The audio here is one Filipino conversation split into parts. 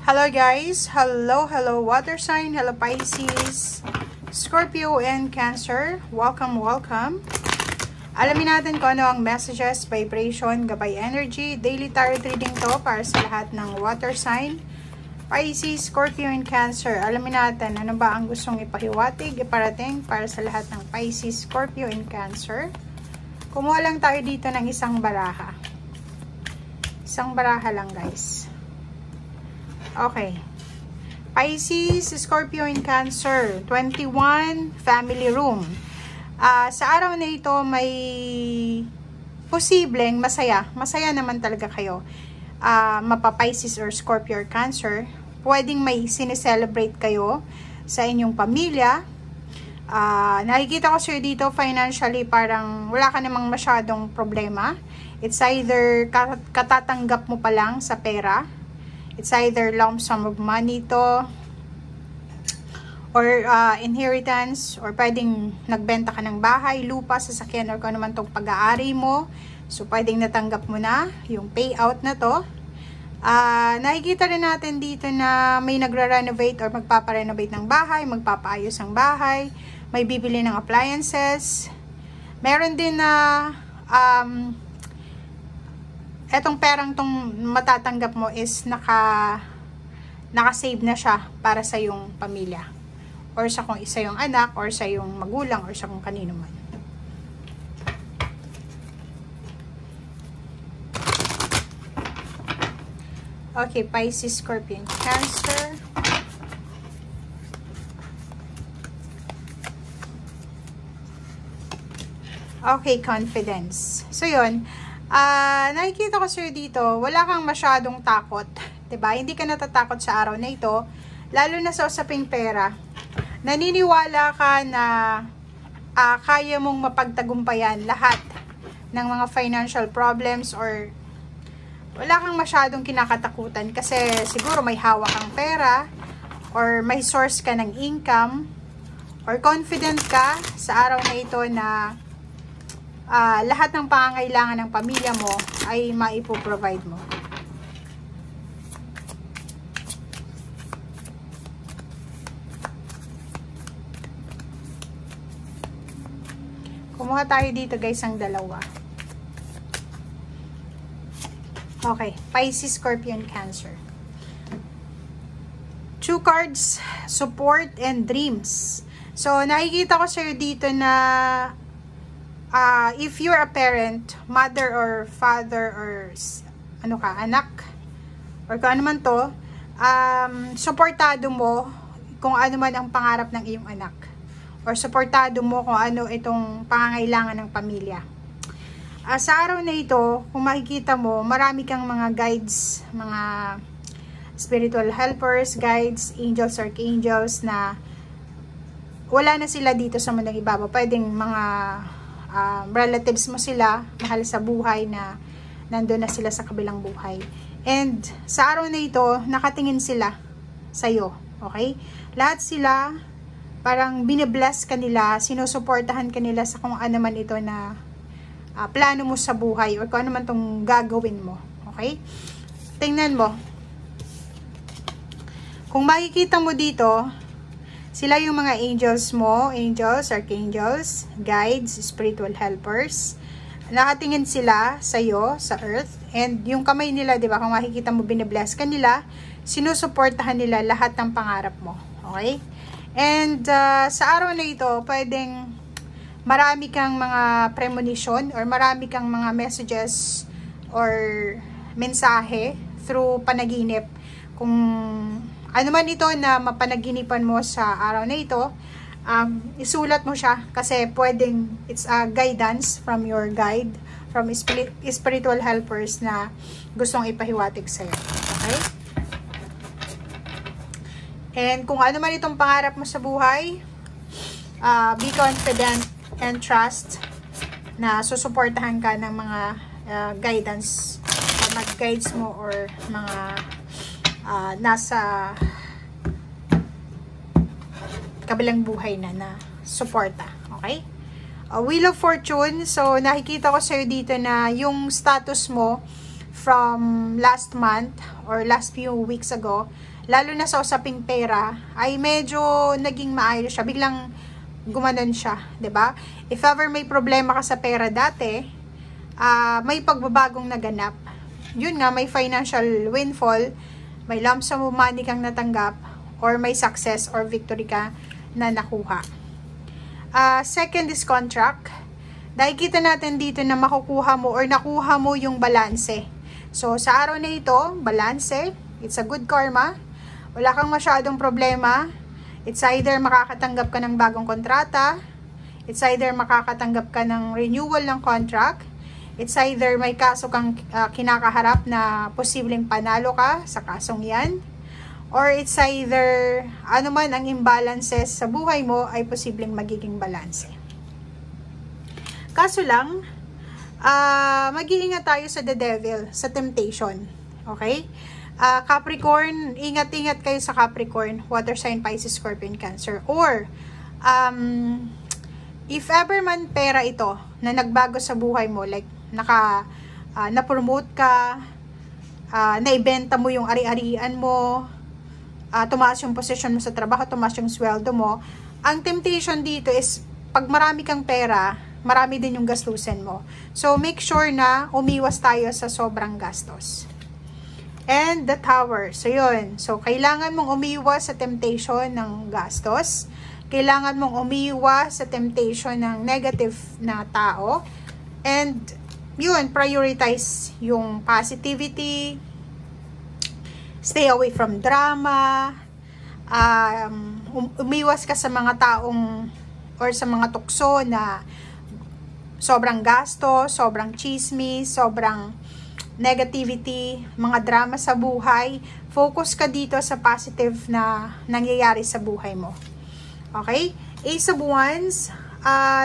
Hello guys, hello water sign, hello Pisces, Scorpio and Cancer. Welcome. Alamin natin kung ano ang messages, vibration, gabay energy, daily tarot reading to para sa lahat ng water sign, Pisces, Scorpio and Cancer. Alamin natin ano ba ang gustong ipahiwatig, iparating para sa lahat ng Pisces, Scorpio and Cancer. Kumuha lang tayo dito ng isang baraha. Isang baraha lang guys. Okay. Pisces, Scorpio and Cancer, 21 family room. Sa araw na ito may posibleng masaya. Masaya naman talaga kayo. Mapa-Pisces or Scorpio or Cancer. Pwedeng may sineselebrate kayo sa inyong pamilya. Nakikita ko sir dito financially parang wala ka namang masyadong problema. It's either katatanggap mo pa lang sa pera. It's either lump sum of money to or inheritance, or pwedeng nagbenta ka ng bahay, lupa, sasakyan, or kung ano man itong pag-aari mo. So, pwedeng natanggap mo na yung payout na to. Nakikita rin natin dito na may nagre-renovate or magpaparenovate ng bahay, magpapaayos ng bahay, may bibili ng appliances. Meron din na etong perang tong matatanggap mo is naka-save na siya para sa yung pamilya. Or sa kung isa yung anak, or sa yung magulang, or sa kung kanino man. Okay, Pisces, Scorpio, Cancer. Okay, confidence. So, yun. Nakikita ko sir dito, wala kang masyadong takot, 'di ba? Hindi ka natatakot sa araw na ito, lalo na sa usaping pera. Naniniwala ka na kaya mong mapagtagumpayan lahat ng mga financial problems, or wala kang masyadong kinakatakutan kasi siguro may hawak kang pera or may source ka ng income, or confident ka sa araw na ito na lahat ng pangangailangan ng pamilya mo ay maipoprovide mo. Kumuha tayo dito guys ang dalawa. Okay, Pisces, Scorpio, and Cancer. 2 cards, support and dreams. So, nakikita ko sa'yo dito na if you're a parent, mother or father or anak, or kung ano man to, suportado mo kung ano man ang pangarap ng iyong anak, or suportado mo kung ano itong pangangailangan ng pamilya. Sa araw na ito, kung makikita mo, marami kang mga guides, mga spiritual helpers, guides, angels, archangels na wala na sila dito sa mundang ibaba. Pwedeng mga relatives mo sila, mahal sa buhay na nandun na sila sa kabilang buhay. And sa araw na ito, nakatingin sila sa'yo. Okay? Lahat sila, parang binibless ka nila, sinusuportahan ka nila sa kung ano man ito na plano mo sa buhay, or kung ano man itong gagawin mo. Okay? Tingnan mo. Kung makikita mo dito, sila yung mga angels mo, angels, archangels, guides, spiritual helpers. Nakatingin sila sa iyo, sa earth. And yung kamay nila, di ba, kung makikita mo, binibless ka nila, sinusuportahan nila lahat ng pangarap mo. Okay? And sa araw na ito, pwedeng marami kang mga premonition, or marami kang mga messages or mensahe through panaginip. Kung ano man ito na mapanaginipan mo sa araw na ito, isulat mo siya kasi pwedeng it's a guidance from your guide, from spiritual helpers na gustong ipahiwatig sa'yo. Okay? And kung ano man itong pangarap mo sa buhay, be confident and trust na susuportahan ka ng mga guidance, mag-guides mo, or mga nasa kabilang buhay na suporta. Okay? Wheel of Fortune. So, nakikita ko sa'yo dito na yung status mo from last month or last few weeks ago lalo na sa usaping pera, ay medyo naging maayos siya. Biglang gumanon siya, 'di ba? If ever may problema ka sa pera dati, may pagbabagong naganap. Yun nga, may financial windfall, may lump sum of money kang natanggap, or may success or victory ka na nakuha. Second is contract. Dahil kita natin dito na makukuha mo or nakuha mo yung balanse. So, sa araw na ito, balanse, it's a good karma. Wala kang masyadong problema. It's either makakatanggap ka ng bagong kontrata. It's either makakatanggap ka ng renewal ng contract. It's either may kaso kang kinakaharap na posibleng panalo ka sa kasong yan. Or it's either ano man ang imbalances sa buhay mo ay posibleng magiging balanse. Kaso lang, mag-iingat tayo sa the devil, sa temptation. Okay? Capricorn, ingat-ingat kayo sa Capricorn, water sign, Pisces, Scorpion, Cancer. Or, if ever man pera ito na nagbago sa buhay mo, like na-promote ka, naibenta mo yung ari-arian mo, tumaas yung posisyon mo sa trabaho, tumaas yung sweldo mo, ang temptation dito is, pag marami kang pera, marami din yung gastusin mo. So, make sure na umiwas tayo sa sobrang gastos. And the Tower. So, yun. So, kailangan mong umiwas sa temptation ng gastos. Kailangan mong umiwas sa temptation ng negative na tao. And, yun, prioritize yung positivity. Stay away from drama. Umiwas ka sa mga taong or sa mga tukso na sobrang gasto, sobrang chismis, sobrang negativity, mga drama sa buhay. Focus ka dito sa positive na nangyayari sa buhay mo. Okay? Ace of Wands,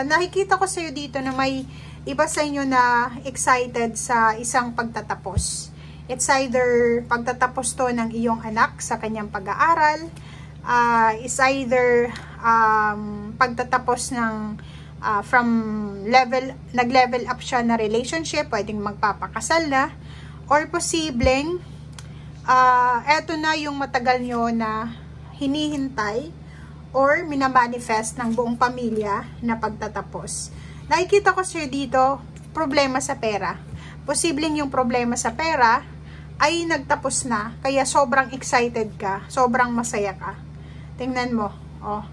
nakikita ko sa iyo dito na may iba sa inyo na excited sa isang pagtatapos. It's either pagtatapos to ng iyong anak sa kanyang pag-aaral, it's either pagtatapos ng from nag-level up siya na relationship, pwedeng magpapakasal na, or posibleng, eto na yung matagal nyo na hinihintay, or minamanifest ng buong pamilya na pagtatapos. Nakikita ko siya dito, problema sa pera. Posibleng yung problema sa pera ay nagtapos na, kaya sobrang excited ka, sobrang masaya ka. Tingnan mo, oh.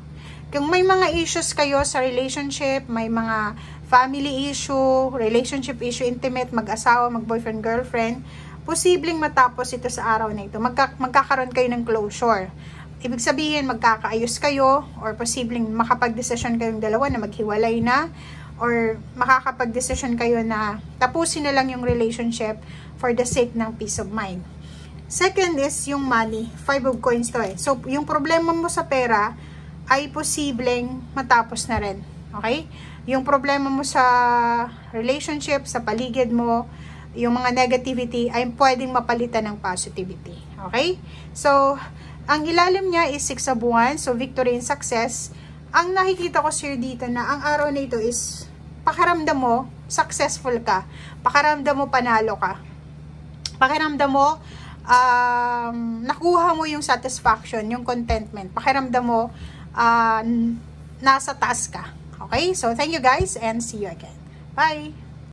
Kung may mga issues kayo sa relationship, may mga family issue, relationship issue, intimate, mag-asawa, mag-boyfriend, girlfriend, posibleng matapos ito sa araw na ito. Magkakaroon kayo ng closure. Ibig sabihin, magkakaayos kayo, or posibleng makapag-desisyon kayong dalawa na maghiwalay na, or makakapag-desisyon kayo na tapusin na lang yung relationship for the sake ng peace of mind. Second is yung money. 5 of coins to eh. So, yung problema mo sa pera ay posibleng matapos na rin. Okay? Yung problema mo sa relationship, sa paligid mo, yung mga negativity ay pwedeng mapalitan ng positivity. Okay? So, ang ilalim niya is 6 of Wands, so victory and success. Ang nakikita ko sir dito na ang araw na ito is pakiramdam mo, successful ka. Pakiramdam mo, panalo ka. Pakiramdam mo, nakuha mo yung satisfaction, yung contentment. Pakiramdam mo, nasa taas ka. Okay? So, thank you guys and see you again. Bye!